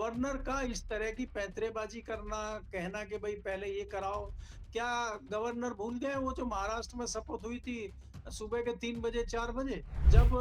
Governor का इस तरह की पैंतरेबाजी करना, कहना कि भाई पहले ये कराओ, क्या गवर्नर भूल गए वो जो महाराष्ट्र में शपथ हुई थी सुबह के 3 बजे 4 बजे, जब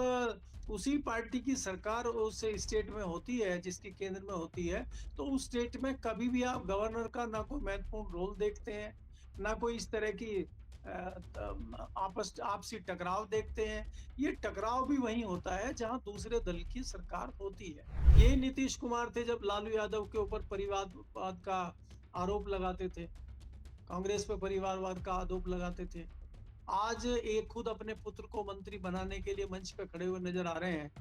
उसी पार्टी की सरकार उस स्टेट में होती है जिसकी केंद्र में होती है, तो उस स्टेट में कभी भी आप गवर्नर का ना कोई महत्वपूर्ण रोल देखते हैं, ना कोई इस तरह की आपसी टकराव देखते हैं। ये टकराव भी वहीं होता है जहां दूसरे दल की सरकार होती है। यही नीतीश कुमार थे जब लालू यादव के ऊपर परिवारवाद का आरोप लगाते थे, कांग्रेस पे परिवारवाद का आरोप लगाते थे। आज ये खुद अपने पुत्र को मंत्री बनाने के लिए मंच पे खड़े हुए नजर आ रहे हैं।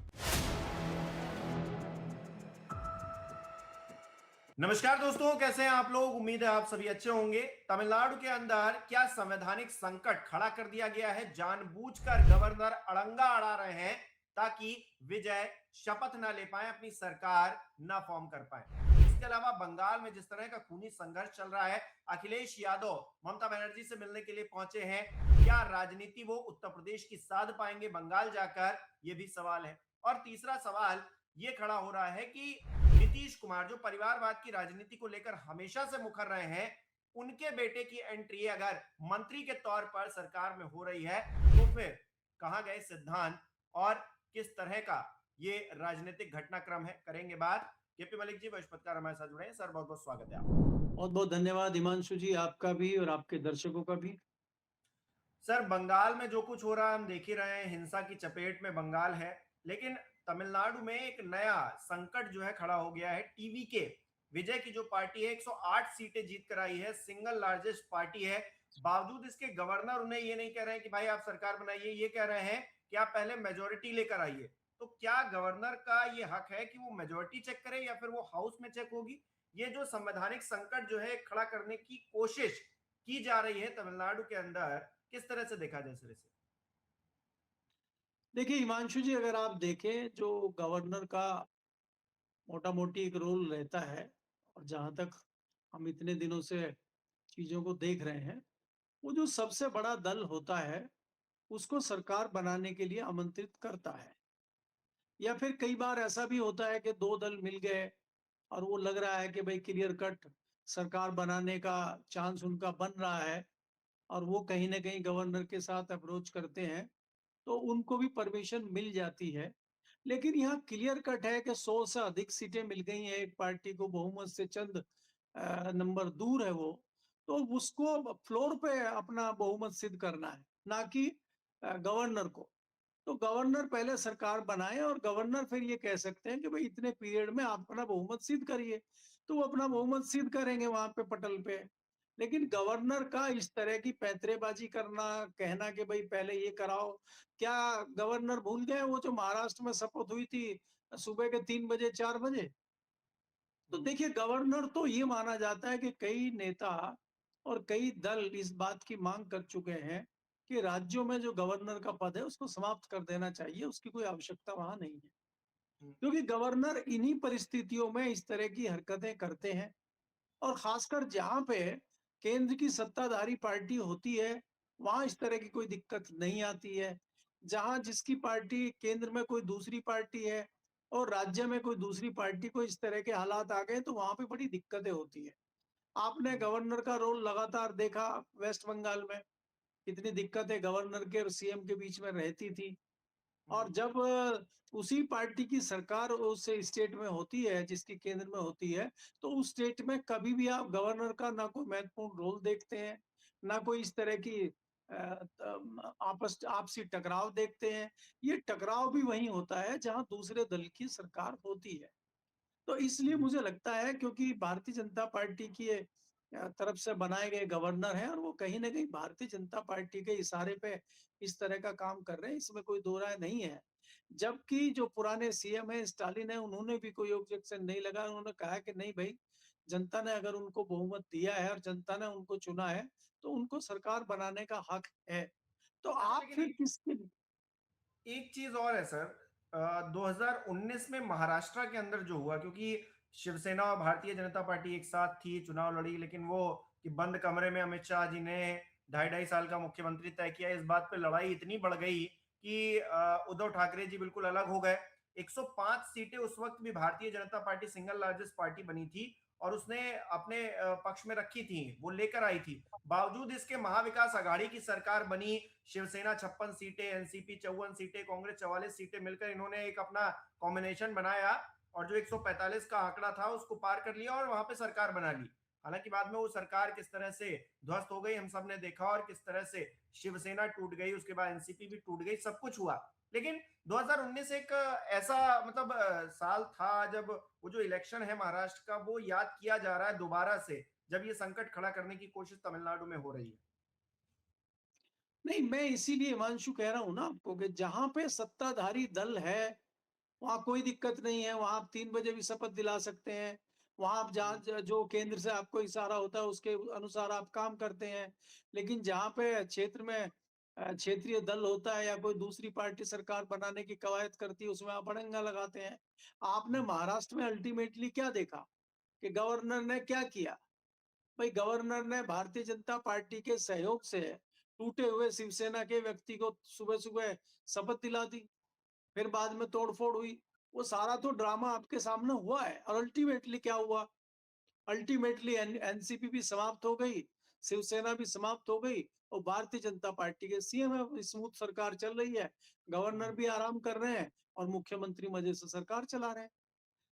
नमस्कार दोस्तों, कैसे हैं आप लोग। उम्मीद है आप सभी अच्छे होंगे। तमिलनाडु के अंदर क्या संवैधानिक संकट खड़ा कर दिया गया है। जानबूझकर गवर्नर अड़ंगा अड़ा रहे हैं ताकि विजय शपथ ना ले पाए, अपनी सरकार ना फॉर्म कर पाए। इसके अलावा बंगाल में जिस तरह का खूनी संघर्ष चल रहा है, अखिलेश यादव ममता बनर्जी से मिलने के लिए पहुंचे हैं। क्या राजनीति वो उत्तर प्रदेश की साध पाएंगे बंगाल जाकर, ये भी सवाल है। और तीसरा सवाल ये खड़ा हो रहा है कि नीतीश कुमार जो परिवारवाद की राजनीति को लेकर हमेशा से मुखर रहे हैं, उनके बेटे की एंट्री अगर मंत्री के तौर पर सरकार में हो रही है, तो फिर कहां गए सिद्धांत और किस तरह का ये राजनीतिक घटनाक्रम है, करेंगे बात। केपी मलिक जी वरिष्ठ पत्रकार हमारे साथ जुड़े हैं। सर बहुत बहुत स्वागत है आपका। बहुत बहुत धन्यवाद हिमांशु जी, आपका भी और आपके दर्शकों का भी। सर बंगाल में जो कुछ हो रहा है हम देख ही रहे हैं, हिंसा की चपेट में बंगाल है। लेकिन तमिलनाडु में एक नया संकट जो है खड़ा हो गया है। टीवी के विजय की जो पार्टी है 108 सीटें जीत कर आई है, सिंगल लार्जेस्ट पार्टी है। बावजूद इसके गवर्नर उन्हें ये नहीं कह रहे हैं कि भाई आप सरकार बनाइए, ये कह रहे हैं कि आप पहले मेजोरिटी लेकर आइए। तो क्या गवर्नर का ये हक है कि वो मेजोरिटी चेक करे या फिर वो हाउस में चेक होगी। ये जो संवैधानिक संकट जो है खड़ा करने की कोशिश की जा रही है तमिलनाडु के अंदर, किस तरह से देखा जाए सर इसे। देखिए हिमांशु जी, अगर आप देखें जो गवर्नर का मोटा मोटी एक रोल रहता है, और जहां तक हम इतने दिनों से चीजों को देख रहे हैं, वो जो सबसे बड़ा दल होता है उसको सरकार बनाने के लिए आमंत्रित करता है। या फिर कई बार ऐसा भी होता है कि दो दल मिल गए और वो लग रहा है कि भाई क्लियर कट सरकार बनाने का चांस उनका बन रहा है, और वो कहीं ना कहीं गवर्नर के साथ अप्रोच करते हैं, तो उनको भी परमिशन मिल जाती है। लेकिन यहाँ क्लियर कट है कि 100 से अधिक सीटें मिल गई हैं एक पार्टी को, बहुमत से चंद नंबर दूर है वो, तो उसको फ्लोर पे अपना बहुमत सिद्ध करना है, ना कि गवर्नर को। तो गवर्नर पहले सरकार बनाए और गवर्नर फिर ये कह सकते हैं कि भाई इतने पीरियड में आप अपना बहुमत सिद्ध करिए, तो वो अपना बहुमत सिद्ध करेंगे वहां पे पटल पे। लेकिन गवर्नर का इस तरह की पैंतरेबाजी करना, कहना कि भाई पहले ये कराओ, क्या गवर्नर भूल गए वो जो महाराष्ट्र में शपथ हुई थी सुबह के 3 बजे 4 बजे। तो देखिए, गवर्नर तो ये माना जाता है कि कई नेता और कई दल इस बात की मांग कर चुके हैं कि राज्यों में जो गवर्नर का पद है उसको समाप्त कर देना चाहिए, उसकी कोई आवश्यकता वहां नहीं है। क्योंकि गवर्नर इन्हीं परिस्थितियों में इस तरह की हरकतें करते हैं, और खासकर जहां पे केंद्र की सत्ताधारी पार्टी होती है, वहां इस तरह की कोई दिक्कत नहीं आती है। जहां जिसकी पार्टी केंद्र में कोई दूसरी पार्टी है और राज्य में कोई दूसरी पार्टी को इस तरह के हालात आ गए, तो वहां पे बड़ी दिक्कतें होती है। आपने गवर्नर का रोल लगातार देखा, वेस्ट बंगाल में कितनी दिक्कतें गवर्नर के और सीएम के बीच में रहती थी। और जब उसी पार्टी की सरकार उस स्टेट में होती है जिसकी केंद्र में होती है, तो उस स्टेट में कभी भी आप गवर्नर का ना कोई महत्वपूर्ण रोल देखते हैं, ना कोई इस तरह की आपसी टकराव देखते हैं। ये टकराव भी वहीं होता है जहां दूसरे दल की सरकार होती है। तो इसलिए मुझे लगता है, क्योंकि भारतीय जनता पार्टी की ये तरफ से बनाए गए गवर्नर हैं, और वो कहीं ना कहीं भारतीय जनता पार्टी के इशारे पे इस तरह का काम कर रहे हैं, इसमें कोई दो राय नहीं है। जबकि जो पुराने सीएम है स्टालिन है, उन्होंने भी कोई ऑब्जेक्शन नहीं लगा, उन्होंने कहा कि नहीं भाई, जनता ने अगर उनको बहुमत दिया है और जनता ने उनको चुना है, तो उनको सरकार बनाने का हक है। तो अच्छा, आप लेकिन फिर किसके। एक चीज और है सर। 2019 में महाराष्ट्र के अंदर जो हुआ, क्योंकि शिवसेना और भारतीय जनता पार्टी एक साथ थी, चुनाव लड़ी, लेकिन वो कि बंद कमरे में अमित शाह जी ने 2.5 2.5 साल का मुख्यमंत्री तय किया, इस बात पे लड़ाई इतनी बढ़ गई कि उद्धव ठाकरे जी बिल्कुल अलग हो गए। 105 सीटें उस वक्त भी Bharatiya Janata party single largest party बनी थी और उसने अपने पक्ष में रखी थी, वो लेकर आई थी। बावजूद इसके महाविकास आघाड़ी की सरकार बनी, शिवसेना 56 सीटें, एनसीपी 54 सीटें, कांग्रेस 44 सीटें मिलकर इन्होंने एक अपना कॉम्बिनेशन बनाया और जो 145 का आंकड़ा था उसको पार कर लिया और वहां पे सरकार बना ली। हालांकि बाद में वो सरकार किस तरह से ध्वस्त हो गई हम सब ने देखा और किस तरह से शिवसेना टूट गई, उसके बाद एनसीपी भी टूट गई, सब कुछ हुआ। लेकिन 2019 एक ऐसा मतलब साल था जब वो जो इलेक्शन है महाराष्ट्र का वो याद किया जा रहा है दोबारा से, जब ये संकट खड़ा करने की कोशिश तमिलनाडु में हो रही है। नहीं, मैं इसीलिए हिमांशु कह रहा हूँ ना आपको कि जहाँ पे सत्ताधारी दल है, वहाँ कोई दिक्कत नहीं है, वहाँ आप 3 बजे भी शपथ दिला सकते हैं। वहाँ आप जहाँ जो केंद्र से आपको इशारा होता है, उसके अनुसार आप काम करते हैं। लेकिन जहाँ पे क्षेत्र में क्षेत्रीय दल होता है या कोई दूसरी पार्टी सरकार बनाने की कवायद करती है, उसमें आप अड़ंगा लगाते हैं। आपने महाराष्ट्र में अल्टीमेटली क्या देखा कि गवर्नर ने क्या किया? भाई गवर्नर ने भारतीय जनता पार्टी के सहयोग से टूटे हुए शिवसेना के व्यक्ति को सुबह-सुबह शपथ दिला दी। फिर बाद में तोड़-फोड़ हुई। वो सारा तो ड्रामा आपके सामने हुआ है और अल्टीमेटली क्या हुआ? अल्टीमेटली एनसीपी भी समाप्त हो गई, शिवसेना भी समाप्त हो गई और भारतीय जनता पार्टी के सीएम है, स्मूथ सरकार चल रही है, गवर्नर भी आराम कर रहे हैं और मुख्यमंत्री मजे से सरकार चला रहे हैं।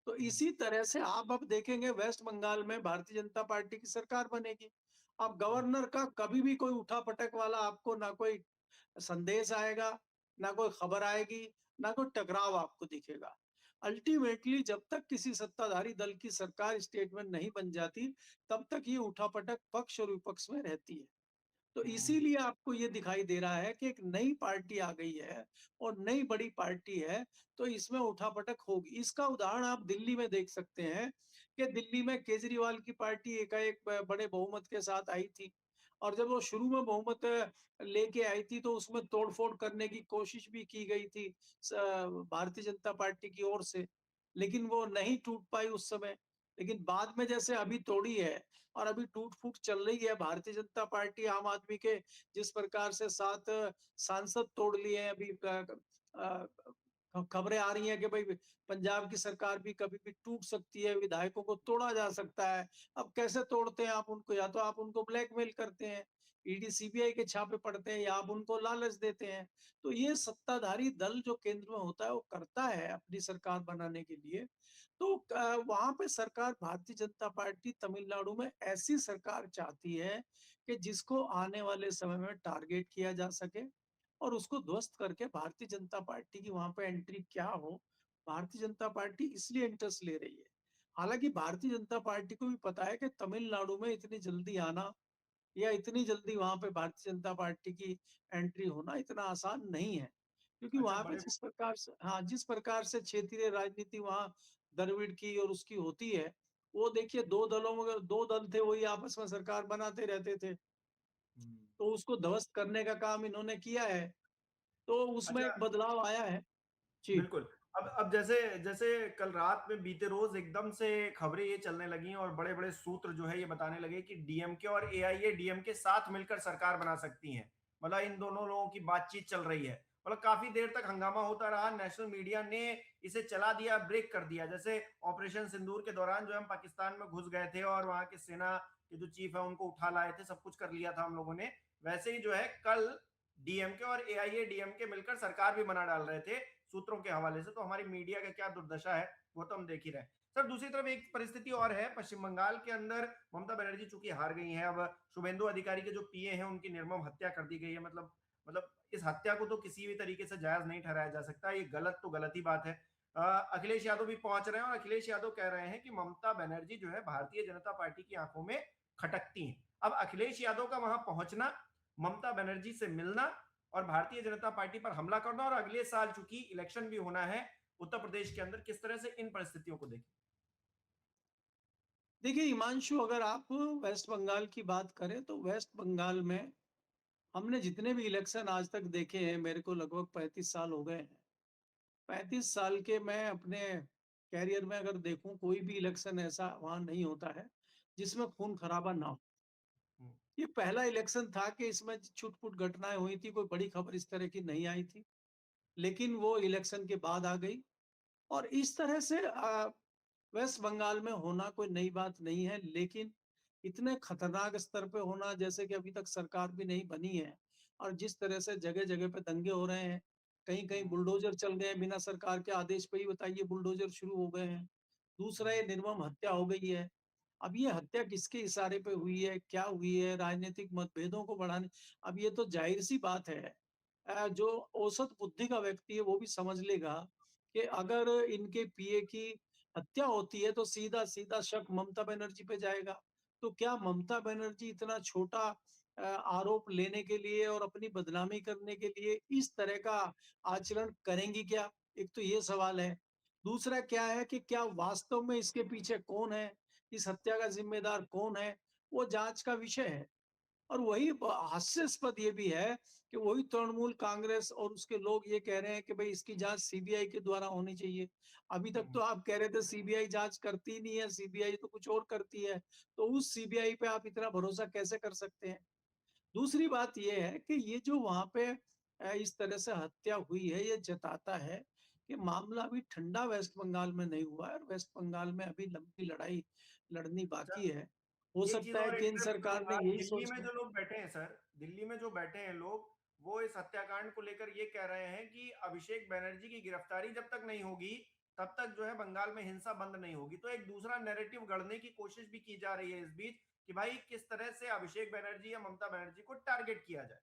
तो इसी तरह से आप अब देखेंगे वेस्ट बंगाल में भारतीय जनता पार्टी की सरकार बनेगी। अब गवर्नर का कभी भी कोई उठा-पटक वाला आपको ना कोई संदेश आएगा, ना कोई खबर आएगी, ना कोई टकराव आपको दिखेगा। अल्टीमेटली जब तक किसी सत्ताधारी दल की सरकार स्टेट में नहीं बन जाती, तब तक ये उठा-पटक पक्ष और विपक्ष में रहती है। तो इसीलिए आपको ये दिखाई दे रहा है कि एक नई पार्टी आ गई है और नई बड़ी पार्टी है, तो इसमें उठापटक होगी। इसका उदाहरण आप दिल्ली में देख सकते हैं कि दिल्ली में केजरीवाल की पार्टी एकाएक बड़े बहुमत के साथ आई थी और जब वो शुरू में बहुमत लेके आई थी, तो उसमें तोड़-फोड़ करने की कोशिश भी की गई थी भारतीय जनता पार्टी की ओर से, लेकिन वो नहीं टूट पाई उस समय। लेकिन बाद में जैसे अभी तोड़ी है और अभी टूट-फूट चल रही है। भारतीय जनता पार्टी आम आदमी के जिस प्रकार से 7 सांसद तोड़ लिए हैं अभी अ, खबरें आ रही हैं कि भाई पंजाब की सरकार भी कभी भी टूट सकती है, विधायकों को तोड़ा जा सकता है। अब कैसे तोड़ते हैं आप उनको? या तो आप उनको ब्लैकमेल करते हैं, ईडी, सीबीआई के छापे पड़ते हैं या आप उनको लालच देते हैं। तो ये सत्ताधारी दल जो केंद्र में होता है, वो करता है अपनी सरकार बनाने के लिए। तो वहाँ पे सरकार भारतीय जनता पार्टी तमिलनाडु में ऐसी सरकार चाहती है कि जिसको आने वाले समय में टारगेट किया जा सके और उसको ध्वस्त करके भारतीय जनता पार्टी की वहाँ पे एंट्री क्या हो, भारतीय जनता पार्टी इसलिए इंटरेस्ट ले रही है। हालाँकि भारतीय जनता पार्टी को भी पता है कि तमिलनाडु में इतनी जल्दी आना या इतनी जल्दी वहाँ पे भारतीय जनता पार्टी की एंट्री होना इतना आसान नहीं है। क्योंकि अच्छा वहाँ पे बड़े जिस प्रकार से हाँ, जिस प्रकार से क्षेत्रीय राजनीति वहाँ द्रविड़ की और उसकी होती है, वो देखिए 2 दलों में अगर 2 दल थे वही आपस में सरकार बनाते रहते थे। हम्म। तो उसको ध्वस्त करने का काम इन्होंने किया है, तो उसमें अच्छा एक बदलाव आया है। जी। बिल्कुल। अब जैसे जैसे कल रात में बीते रोज एकदम से खबरें ये चलने लगी और बड़े-बड़े सूत्र जो है ये बताने लगे कि डीएमके और एआईएडीएमके साथ मिलकर सरकार बना सकती हैं। मतलब इन दोनों लोगों की बातचीत चल रही है। मतलब काफी देर तक हंगामा होता रहा, नेशनल मीडिया ने इसे चला दिया, ब्रेक कर दिया। जैसे ऑपरेशन सिंदूर के दौरान जो हम पाकिस्तान में घुस गए थे और वहां के सेना के जो चीफ है उनको उठा लाए थे, सब कुछ कर लिया था हम लोगों ने। वैसे ही जो है कल डीएमके और एआईएडीएमके मिलकर सरकार भी बना डाल रहे थे सूत्रों के हवाले से। तो हमारी मीडिया का क्या दुर्दशा है वो तो हम देख ही रहे हैं। सर दूसरी तरफ एक परिस्थिति और है, पश्चिम बंगाल के अंदर ममता बनर्जी चूंकि हार गई हैं, अब शुभेंदु अधिकारी के जो पीए हैं उनकी निर्मम हत्या कर दी गई है। मतलब इस हत्या को तो किसी भी तरीके से जायज नहीं ठहराया जा सकता, ये गलत तो गलत ही बात है। अखिलेश यादव भी पहुंच रहे हैं और अखिलेश यादव कह रहे हैं कि ममता बनर्जी जो है भारतीय जनता पार्टी की आंखों में खटकती हैं। अब अखिलेश यादव का वहां पहुंचना, ममता बनर्जी से मिलना और भारतीय जनता पार्टी पर हमला करना, और अगले साल चूंकि इलेक्शन भी होना है उत्तर प्रदेश के अंदर, किस तरह से इन परिस्थितियों को देखें? देखिए हिमांशु, अगर आप वेस्ट बंगाल की बात करें तो वेस्ट बंगाल में हमने जितने भी इलेक्शन आज तक देखे हैं, मेरे को लगभग 35 साल हो गए हैं। 35 साल के मैं अपने कैरियर में अगर देखूं, कोई भी इलेक्शन ऐसा वहां नहीं होता है जिसमें खून खराबा ना हो। ये पहला इलेक्शन था कि इसमें छुट-पुट घटनाएं हुई थी, कोई बड़ी खबर इस तरह की नहीं आई थी। लेकिन वो इलेक्शन के बाद आ गई और इस तरह से वेस्ट बंगाल में होना कोई नई बात नहीं है, लेकिन इतने खतरनाक स्तर पे होना, जैसे कि अभी तक सरकार भी नहीं बनी है और जिस तरह से जगह-जगह पे दंगे हो रहे हैं, कहीं-कहीं हम्म, बुलडोज़र चल गए हैं बिना सरकार के आदेश पे ही, बताइए बुलडोज़र शुरू हो गए हैं। दूसरा, ये निर्मम हत्या हो गई है। अब ये हत्या किसके इशारे पे हुई है, क्या हुई है, राजनीतिक मतभेदों को बढ़ाने, अब ये तो ज़ाहिर-सी बात है, जो औसत बुद्धि का व्यक्ति है वो भी समझ लेगा कि अगर इनके पीए की हत्या होती है तो सीधा-सीधा शक ममता बनर्जी पे जाएगा। तो क्या ममता बनर्जी इतना छोटा आरोप लेने के लिए और अपनी बदनामी करने के लिए इस तरह का आचरण करेंगी क्या? एक तो ये सवाल है। दूसरा क्या है कि क्या वास्तव में इसके पीछे कौन है? इस हत्या का ज़िम्मेदार कौन है? वो जाँच का विषय है। और वही हास्यास्पद ये भी है कि वही तृणमूल कांग्रेस और उसके लोग ये कह रहे हैं कि भाई इसकी जांच सीबीआई के द्वारा होनी चाहिए। अभी तक तो हम्म, आप कह रहे थे सीबीआई जांच करती नहीं है, सीबीआई तो कुछ और करती है। तो उस सीबीआई पे आप इतना भरोसा कैसे कर सकते हैं? दूसरी बात ये है कि ये जो वहाँ पे इस तरह से हत्या हुई है, ये जताता है कि मामला अभी ठंडा वेस्ट बंगाल में नहीं हुआ है और वेस्ट बंगाल में अभी लंबी लड़ाई लड़नी अच्छा, बाकी है। हो एक चीज सकता है और केंद्र इंटरप्ट सरकार ने करूंगा। यही दिल्ली सोच में के। जो लोग बैठे हैं सर, दिल्ली में जो बैठे हैं लोग, वो इस हत्याकांड को लेकर ये कह रहे हैं कि अभिषेक बनर्जी की गिरफ्तारी जब तक नहीं होगी तब तक जो है बंगाल में हिंसा बंद नहीं होगी। तो एक दूसरा नैरेटिव गढ़ने की कोशिश भी की जा रही है इस बीच कि भाई किस तरह से अभिषेक बनर्जी या ममता बनर्जी को टारगेट किया जाए।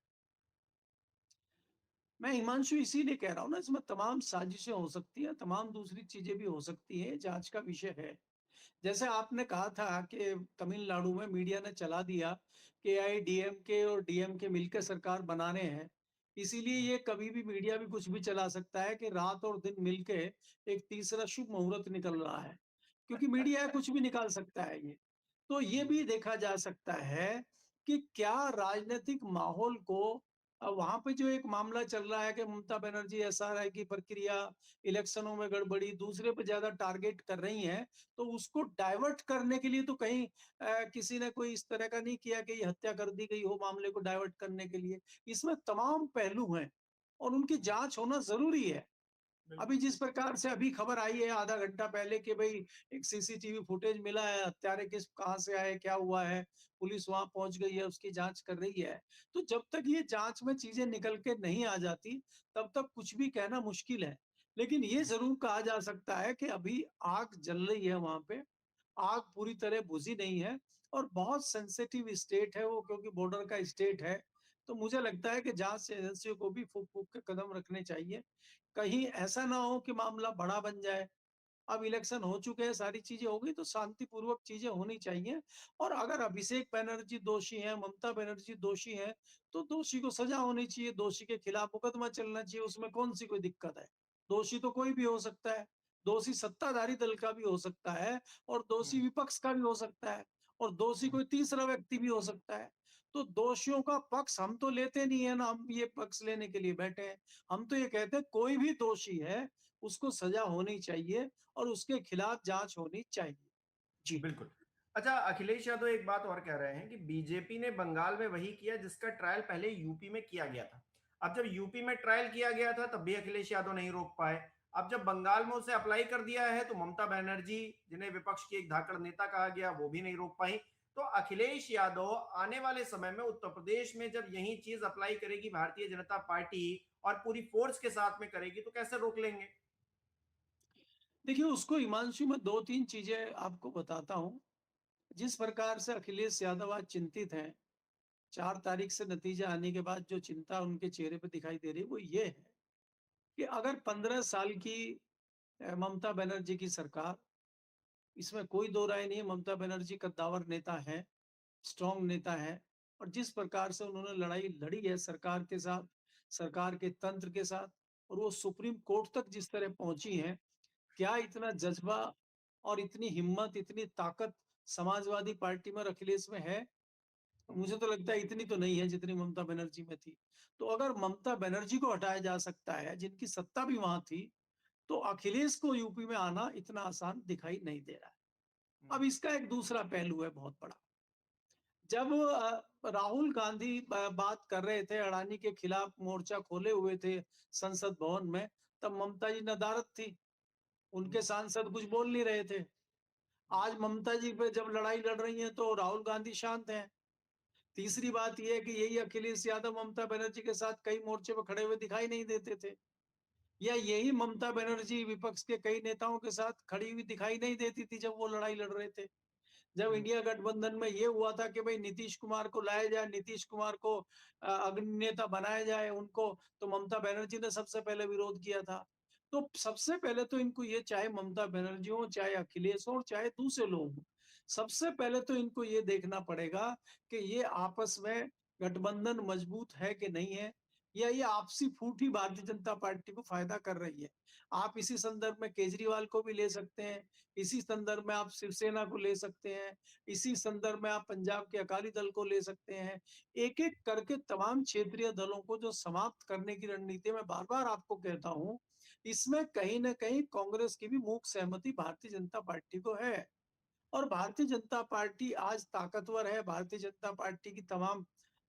मैं हिमांशु इसीलिए कह रहा हूँ ना, इसमें तमाम साजिशें हो सकती हैं, तमाम दूसरी चीजें भी हो सकती हैं, जांच का विषय है। जैसे आपने कहा था कि तमिलनाडु में मीडिया ने चला दिया कि एआईडीएमके और डीएमके मिलकर सरकार बना रहे हैं। इसीलिए ये कभी भी मीडिया भी कुछ भी चला सकता है कि रात और दिन मिलके एक तीसरा शुभ मुहूर्त निकल रहा है। क्योंकि मीडिया कुछ भी निकाल सकता है ये। तो ये भी देखा जा सकता है कि क्या राजनीतिक माहौल को वहाँ पे जो एक मामला चल रहा है कि ममता बनर्जी एसआरआई की प्रक्रिया, इलेक्शनों में गड़बड़ी, दूसरे पे ज़्यादा टारगेट कर रही हैं, तो उसको डाइवर्ट करने के लिए तो कहीं किसी ने कोई इस तरह का नहीं किया कि ये हत्या कर दी गई हो मामले को डाइवर्ट करने के लिए। इसमें तमाम पहलू हैं और उनकी जाँच होना ज़रूरी है। अभी बिल्कुल। जिस प्रकार से अभी खबर आई है आधा घंटा पहले कि भई एक सीसीटीवी फुटेज मिला है, हत्यारे कहाँ से आए, क्या हुआ है, पुलिस वहाँ पहुँच गई है, उसकी जाँच कर रही है। तो जब तक ये जाँच में चीज़ें निकल के नहीं आ जाती, तब तक कुछ भी कहना मुश्किल है। लेकिन ये ज़रूर कहा जा सकता है कि अभी आग जल रही है वहाँ पे, आग पूरी तरह बुझी नहीं है और बहुत सेंसिटिव स्टेट है वो, क्योंकि बॉर्डर का स्टेट है। तो मुझे लगता है कि जाँच एजेंसियों को भी फूँक-फूँक के कदम रखने चाहिए। कहीं ऐसा ना हो कि मामला बड़ा बन जाए। अब इलेक्शन हो चुके हैं, सारी चीज़ें हो गई तो शांतिपूर्वक चीज़ें होनी चाहिए और अगर अभिषेक बनर्जी दोषी हैं, ममता बनर्जी दोषी हैं, तो दोषी को सज़ा होनी चाहिए, दोषी के खिलाफ मुकदमा चलना चाहिए, उसमें कौन-सी कोई दिक्कत है? दोषी तो कोई भी हो सकता है, दोषी सत्ताधारी दल का भी हो सकता है और दोषी हम्म, विपक्ष का भी हो सकता है और दोषी हम्म, कोई तीसरा व्यक्ति भी हो सकता है। तो दोषियों का पक्ष हम तो लेते नहीं है ना, हम ये पक्ष लेने के लिए बैठे हैं। हम तो ये कहते हैं कोई भी दोषी है, उसको सज़ा होनी चाहिए और उसके खिलाफ जाँच होनी चाहिए। जी। बिल्कुल। अच्छा, अखिलेश यादव एक बात और कह रहे हैं कि बीजेपी ने बंगाल में वही किया जिसका ट्रायल पहले यूपी में किया गया था। अब जब यूपी में ट्रायल किया गया था तब भी अखिलेश यादव नहीं रोक पाए। अब जब बंगाल में उसे अप्लाई कर दिया है तो ममता बनर्जी, जिन्हें विपक्ष की एक धाकड़ नेता कहा गया, वो भी नहीं रोक पाई। तो अखिलेश यादव आने वाले समय में उत्तर प्रदेश में जब यही चीज अप्लाई करेगी भारतीय जनता पार्टी और पूरी फोर्स के साथ में करेगी तो कैसे रोक लेंगे? देखिए, उसको हिमांशु मैं 2-3 चीज़ें आपको बताता हूँ। जिस प्रकार से अखिलेश यादव आज चिंतित हैं, 4 तारीख से नतीजा आने के बाद जो चिंता उनके चेहरे पे दिखाई दे रही है, वो ये है कि अगर 15 साल की ममता बनर्जी की सरकार, इसमें कोई दो राय नहीं है, ममता बनर्जी कद्दावर नेता हैं, स्ट्रॉन्ग नेता हैं और जिस प्रकार से उन्होंने लड़ाई लड़ी है सरकार के साथ, सरकार के तंत्र के साथ और वो सुप्रीम कोर्ट तक जिस तरह पहुँची हैं, क्या इतना जज़्बा और इतनी हिम्मत, इतनी ताकत समाजवादी पार्टी में और अखिलेश में है? मुझे तो लगता है इतनी तो नहीं है जितनी ममता बनर्जी में थी। तो अगर ममता बनर्जी को हटाया जा सकता है, जिनकी सत्ता भी वहाँ थी, तो अखिलेश को यूपी में आना इतना आसान दिखाई नहीं दे रहा है। अब इसका एक दूसरा पहलू है बहुत बड़ा। जब राहुल गांधी बात कर रहे थे, अडानी के खिलाफ मोर्चा खोले हुए थे संसद भवन में, तब ममता जी नदारद थी। उनके सांसद कुछ बोल नहीं रहे थे। आज ममता जी पे जब लड़ाई लड़ रही हैं तो राहुल गांधी शांत हैं। तीसरी बात ये है कि यही अखिलेश यादव ममता बनर्जी के साथ कई मोर्चे पर खड़े हुए दिखाई नहीं देते थे, या यही ममता बनर्जी विपक्ष के कई नेताओं के साथ खड़ी हुई दिखाई नहीं देती थी जब वो लड़ाई लड़ रहे थे। जब हम्म, इंडिया गठबंधन में ये हुआ था कि भाई नीतीश कुमार को लाया जाए, नीतीश कुमार को अग्रणी नेता बनाया जाए उनको, तो ममता बनर्जी ने सबसे पहले विरोध किया था। तो सबसे पहले तो इनको ये, चाहे ममता बनर्जी हो, चाहे अखिलेश हो, चाहे दूसरे लोग हों, सबसे पहले तो इनको ये देखना पड़ेगा कि ये आपस में गठबंधन मजबूत है कि नहीं है, या ये आपसी फूट ही भारतीय जनता पार्टी को फायदा कर रही है। आप इसी संदर्भ में केजरीवाल को भी ले सकते हैं, इसी संदर्भ में आप शिवसेना को ले सकते हैं, इसी संदर्भ में आप पंजाब के अकाली दल को ले सकते हैं। एक-एक करके तमाम क्षेत्रीय दलों को जो समाप्त करने की रणनीति मैं बार-बार आपको कहता हूँ, इसमें कहीं न कहीं कांग्रेस की भी मूक सहमति भारतीय जनता पार्टी को है। और भारतीय जनता पार्टी आज ताकतवर है, भारतीय जनता पार्टी की तमाम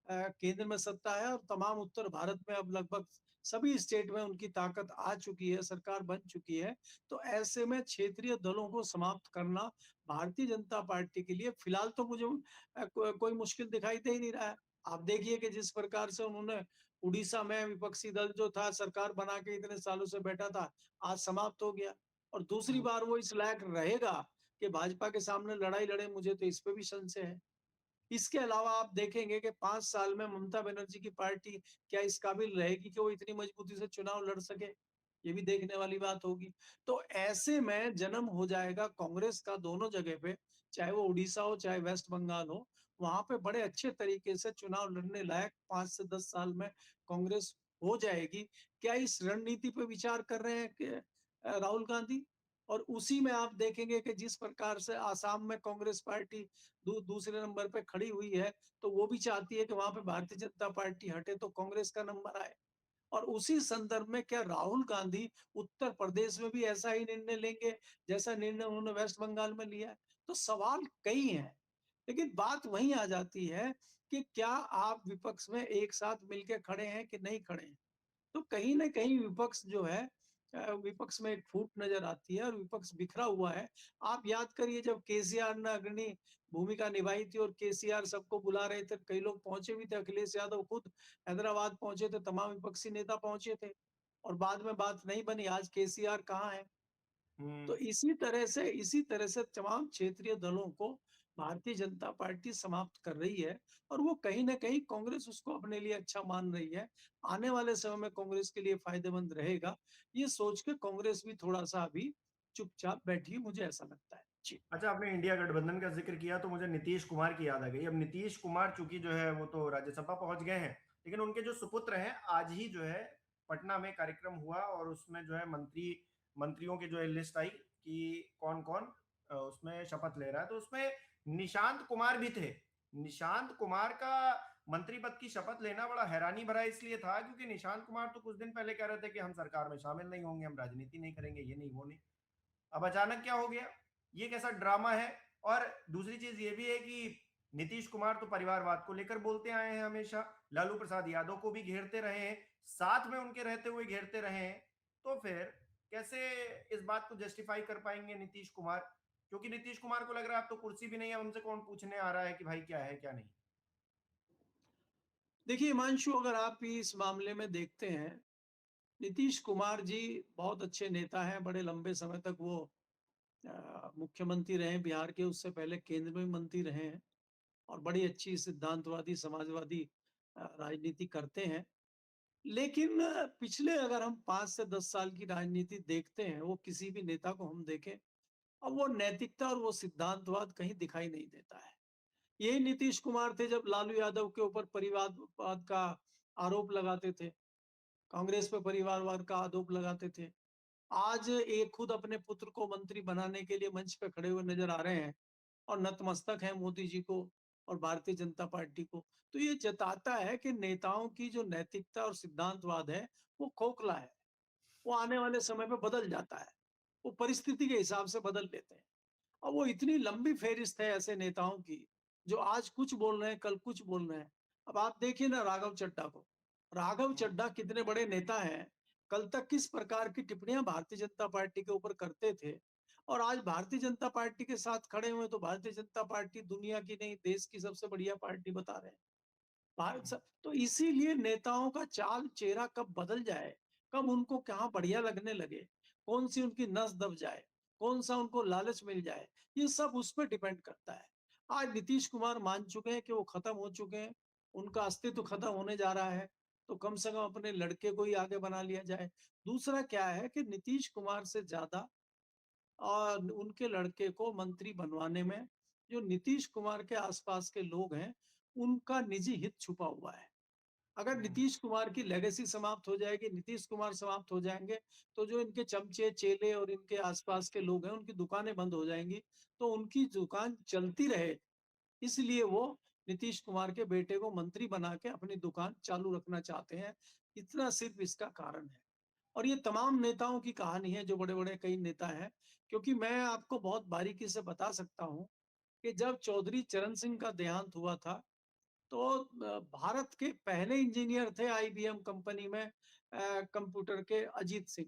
केंद्र में सत्ता है और तमाम उत्तर भारत में अब लगभग सभी स्टेट में उनकी ताकत आ चुकी है, सरकार बन चुकी है। तो ऐसे में क्षेत्रीय दलों को समाप्त करना भारतीय जनता पार्टी के लिए फिलहाल तो मुझे कोई मुश्किल दिखाई दे ही नहीं रहा है। आप देखिए कि जिस प्रकार से उन्होंने उड़ीसा में विपक्षी दल जो था सरकार बना के इतने सालों से बैठा था, आज समाप्त हो गया। और दूसरी हम्म, बार वो इस लायक रहेगा कि भाजपा के सामने लड़ाई लड़े, मुझे तो इस पे भी संशय है। इसके अलावा आप देखेंगे कि 5 साल में ममता बनर्जी की पार्टी क्या इस काबिल रहेगी कि वो इतनी मजबूती से चुनाव लड़ सके? ये भी देखने वाली बात होगी। तो ऐसे में जन्म हो जाएगा कांग्रेस का दोनों जगह पे, चाहे वो उड़ीसा हो, चाहे वेस्ट बंगाल हो, वहाँ पे बड़े अच्छे तरीके से चुनाव लड़ने लायक 5 से 10 साल में कांग्रेस हो जाएगी। क्या इस रणनीति पे विचार कर रहे हैं कि राहुल गांधी? और उसी में आप देखेंगे कि जिस प्रकार से आसाम में कांग्रेस पार्टी दूसरे नंबर पे खड़ी हुई है, तो वो भी चाहती है कि वहाँ पे भारतीय जनता पार्टी हटे तो कांग्रेस का नंबर आए। और उसी संदर्भ में क्या राहुल गांधी उत्तर प्रदेश में भी ऐसा ही निर्णय लेंगे, जैसा निर्णय उन्होंने वेस्ट बंगाल में लिया है? तो सवाल कई हैं, लेकिन बात वहीं आ जाती है कि क्या आप विपक्ष में एक साथ मिलके खड़े हैं कि नहीं खड़े हैं? तो कहीं न कहीं विपक्ष जो है, विपक्ष में एक फूट नज़र आती है और विपक्ष बिखरा हुआ है। आप याद करिए जब केसीआर ने अग्रणी भूमिका निभाई थी और केसीआर सबको बुला रहे थे, कई लोग पहुँचे भी थे, अखिलेश यादव खुद हैदराबाद पहुँचे थे, तमाम विपक्षी नेता पहुँचे थे और बाद में बात नहीं बनी, आज केसीआर कहाँ है? हम्म। तो इसी तरह से तमाम क्षेत्रीय दलों को भारतीय जनता पार्टी समाप्त कर रही है और वो कहीं न कहीं कांग्रेस उसको अपने लिए अच्छा मान रही है। आने वाले समय में कांग्रेस के लिए फ़ायदेमंद रहेगा। ये सोच के कांग्रेस भी थोड़ा-सा अभी चुपचाप बैठी है, मुझे ऐसा लगता है। जी। अच्छा, आपने इंडिया गठबंधन का जिक्र किया तो मुझे नीतीश कुमार की याद आ गई। अब नीतीश कुमार चूंकि जो है वो तो राज्यसभा पहुंच गए हैं, लेकिन उनके जो सुपुत्र हैं आज ही जो है पटना में कार्यक्रम हुआ और उसमें जो है मंत्रियों की जो है लिस्ट आई कि कौन कौन उसमें शपथ ले रहा है। तो उसमें निशांत कुमार भी थे। निशांत कुमार का मंत्री पद की शपथ लेना बड़ा हैरानी भरा इसलिए था क्योंकि निशांत कुमार तो कुछ दिन पहले कह रहे थे कि हम सरकार में शामिल नहीं होंगे, हम राजनीति नहीं करेंगे, ये नहीं वो नहीं। अब अचानक क्या हो गया? ये कैसा ड्रामा है? और दूसरी चीज ये भी है कि नीतीश कुमार तो परिवारवाद को लेकर बोलते आए हैं हमेशा, लालू प्रसाद यादव को भी घेरते रहे हैं, साथ में उनके रहते हुए घेरते रहे हैं। तो फिर कैसे इस बात को जस्टिफाई कर पाएंगे नीतीश कुमार? क्योंकि नीतीश कुमार को लग रहा है अब तो कुर्सी भी नहीं है, हमसे कौन पूछने आ रहा है कि भाई क्या है क्या नहीं। देखिए हिमांशु, अगर आप इस मामले में देखते हैं, नीतीश कुमार जी बहुत अच्छे नेता हैं, बड़े लंबे समय तक वो मुख्यमंत्री रहे हैं बिहार के, उससे पहले केंद्र में मंत्री रहे हैं और बड़ी अच्छी सिद्धांतवादी, समाजवादी राजनीति करते हैं। लेकिन पिछले अगर हम 5 से 10 साल की राजनीति देखते हैं, वो किसी भी नेता को हम देखें, अब वो नैतिकता और वो सिद्धांतवाद कहीं दिखाई नहीं देता है। यही नीतीश कुमार थे जब लालू यादव के ऊपर परिवारवाद का आरोप लगाते थे, कांग्रेस पे परिवारवाद का आरोप लगाते थे। आज ये खुद अपने पुत्र को मंत्री बनाने के लिए मंच पे खड़े हुए नजर आ रहे हैं और नतमस्तक हैं मोदी जी को और भारतीय जनता पार्टी को। तो ये जताता है कि नेताओं की जो नैतिकता और सिद्धांतवाद है, वो खोखला है। वो आने वाले समय में बदल जाता है। वो परिस्थिति के हिसाब से बदल लेते हैं। और वो इतनी लंबी फेहरिस्त है ऐसे नेताओं की, जो आज कुछ बोल रहे हैं, कल कुछ बोल रहे हैं। अब आप देखिए ना राघव चड्ढा को। राघव चड्ढा कितने बड़े नेता हैं, कल तक किस प्रकार की टिप्पणियां भारतीय जनता पार्टी के ऊपर करते थे, और आज भारतीय जनता पार्टी के साथ खड़े हुए तो भारतीय जनता पार्टी दुनिया की नहीं देश की सबसे बढ़िया पार्टी बता रहे हैं। भारत स तो इसीलिए नेताओं का चाल चेहरा कब बदल जाए, कब उनको कहाँ बढ़िया लगने लगे, कौन-सी उनकी नस दब जाए, कौन-सा उनको लालच मिल जाए, ये सब उस पे डिपेंड करता है। आज नीतीश कुमार मान चुके हैं कि वो खत्म हो चुके हैं, उनका अस्तित्व खत्म होने जा रहा है, तो कम से कम अपने लड़के को ही आगे बना लिया जाए। दूसरा क्या है कि नीतीश कुमार से ज़्यादा उनके लड़के को मंत्री बनवाने में जो नीतीश कुमार के आसपास के लोग हैं, उनका निजी हित छुपा हुआ है। अगर हम्म, नीतीश कुमार की लेगेसी समाप्त हो जाएगी, नीतीश कुमार समाप्त हो जाएँगे, तो जो इनके चमचे, चेले और इनके आसपास के लोग हैं, उनकी दुकानें बंद हो जाएँगी। तो उनकी दुकान चलती रहे, इसलिए वो नीतीश कुमार के बेटे को मंत्री बना के अपनी दुकान चालू रखना चाहते हैं। इतना सिर्फ़ इसका कारण है। और ये तमाम नेताओं की कहानी है जो बड़े-बड़े कई नेता हैं, क्योंकि मैं आपको बहुत बारीकी से बता सकता हूँ कि जब चौधरी चरण सिंह का देहांत हुआ था, तो भारत के पहले इंजीनियर थे आईबीएम कंपनी में कंप्यूटर के अजीत सिंह।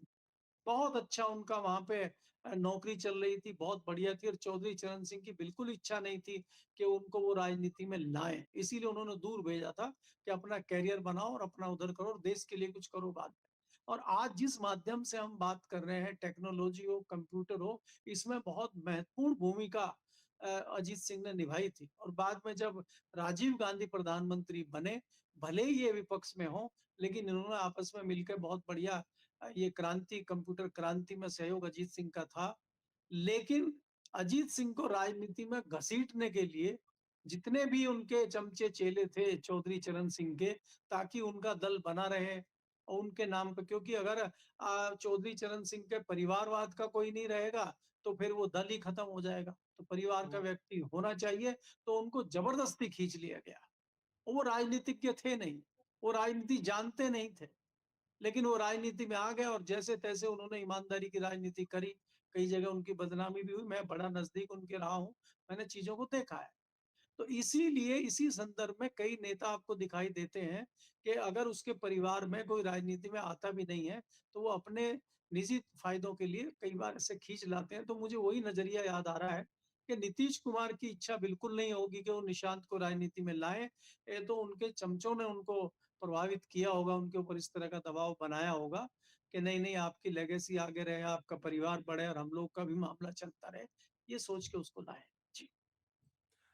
बहुत अच्छा उनका वहाँ पे नौकरी चल रही थी, बहुत बढ़िया थी और चौधरी चरण सिंह की बिल्कुल इच्छा नहीं थी कि उनको वो राजनीति में लाएँ। इसीलिए उन्होंने दूर भेजा था कि अपना करियर बनाओ और अपना उधर करो और देश के लिए कुछ करो बाद में। और आज जिस माध्यम से हम बात कर रहे हैं, टेक्नोलॉजी हो, कंप्यूटर हो, इसमें बहुत महत्वपूर्ण भूमिका अजीत सिंह ने निभाई थी। और बाद में जब राजीव गांधी प्रधानमंत्री बने, भले ही ये विपक्ष में हों, लेकिन इन्होंने आपस में मिलकर बहुत बढ़िया ये क्रांति कंप्यूटर क्रांति में सहयोग अजीत सिंह का था। लेकिन अजीत सिंह को राजनीति में घसीटने के लिए जितने भी उनके चमचे चेले थे चौधरी चरण सिंह के, ताकि उनका दल बना रहे और उनके नाम पे, क्योंकि अगर चौधरी चरण सिंह के परिवारवाद का कोई नहीं रहेगा, तो फिर वो दल ही खत्म हो जाएगा। तो परिवार का हम्म, व्यक्ति होना चाहिए, तो उनको जबरदस्ती खींच लिया गया। वो राजनीतिज्ञ थे नहीं, वो राजनीति जानते नहीं थे। लेकिन वो राजनीति में आ गए और जैसे-तैसे उन्होंने ईमानदारी की राजनीति करी। कई जगह उनकी बदनामी भी हुई। मैं बड़ा नज़दीक उनके रहा हूँ। मैंने चीज़ों को देखा है। तो इसीलिए इसी संदर्भ में कई नेता आपको दिखाई देते हैं कि अगर उसके परिवार में कोई राजनीति में आता भी नहीं है, तो वो अपने निजी फ़ायदों के लिए कई बार ऐसे खींच लाते हैं। तो मुझे वही नज़रिया याद आ रहा है कि नीतीश कुमार की इच्छा बिल्कुल नहीं होगी कि वो निशांत को राजनीति में लाएँ। ये तो उनके चमचों ने उनको प्रभावित किया होगा, उनके ऊपर इस तरह का दबाव बनाया होगा कि नहीं-नहीं आपकी लेगेसी आगे रहे, आपका परिवार बढ़े और हम लोग का भी मामला चलता रहे। ये सोच के उसको लाए। जी।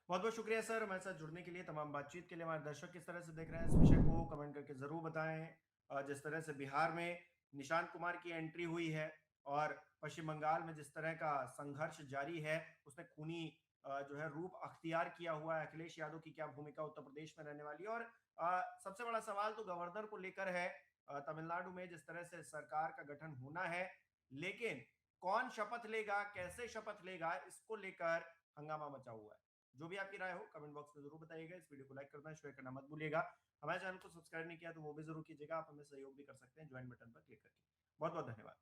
बहुत बहुत शुक्रिया सर हमारे साथ जुड़ने के लिए, तमाम बातचीत के लिए। हमारे दर्शक किस तरह से देख रहे हैं इस विषय को कमेंट करके जरूर बताएं। जिस तरह से बिहार में निशांत कुमार की एंट्री हुई है और पश्चिम बंगाल में जिस तरह का संघर्ष जारी है, उसने खूनी जो है रूप अख्तियार किया हुआ है। अखिलेश यादव की क्या भूमिका उत्तर प्रदेश में रहने वाली है, और सबसे बड़ा सवाल तो गवर्नर को लेकर है। तमिलनाडु में जिस तरह से सरकार का गठन होना है, लेकिन कौन शपथ लेगा, कैसे शपथ लेगा, इसको लेकर हंगामा मचा हुआ है। जो भी आपकी राय हो कमेंट बॉक्स में जरूर बताइएगा। इस वीडियो को लाइक करना, शेयर करना मत भूलिएगा। हमारे चैनल को सब्सक्राइब नहीं किया तो वो भी जरूर कीजिएगा। आप हमें सहयोग भी कर सकते हैं ज्वाइन बटन पर क्लिक करके। बहुत बहुत धन्यवाद।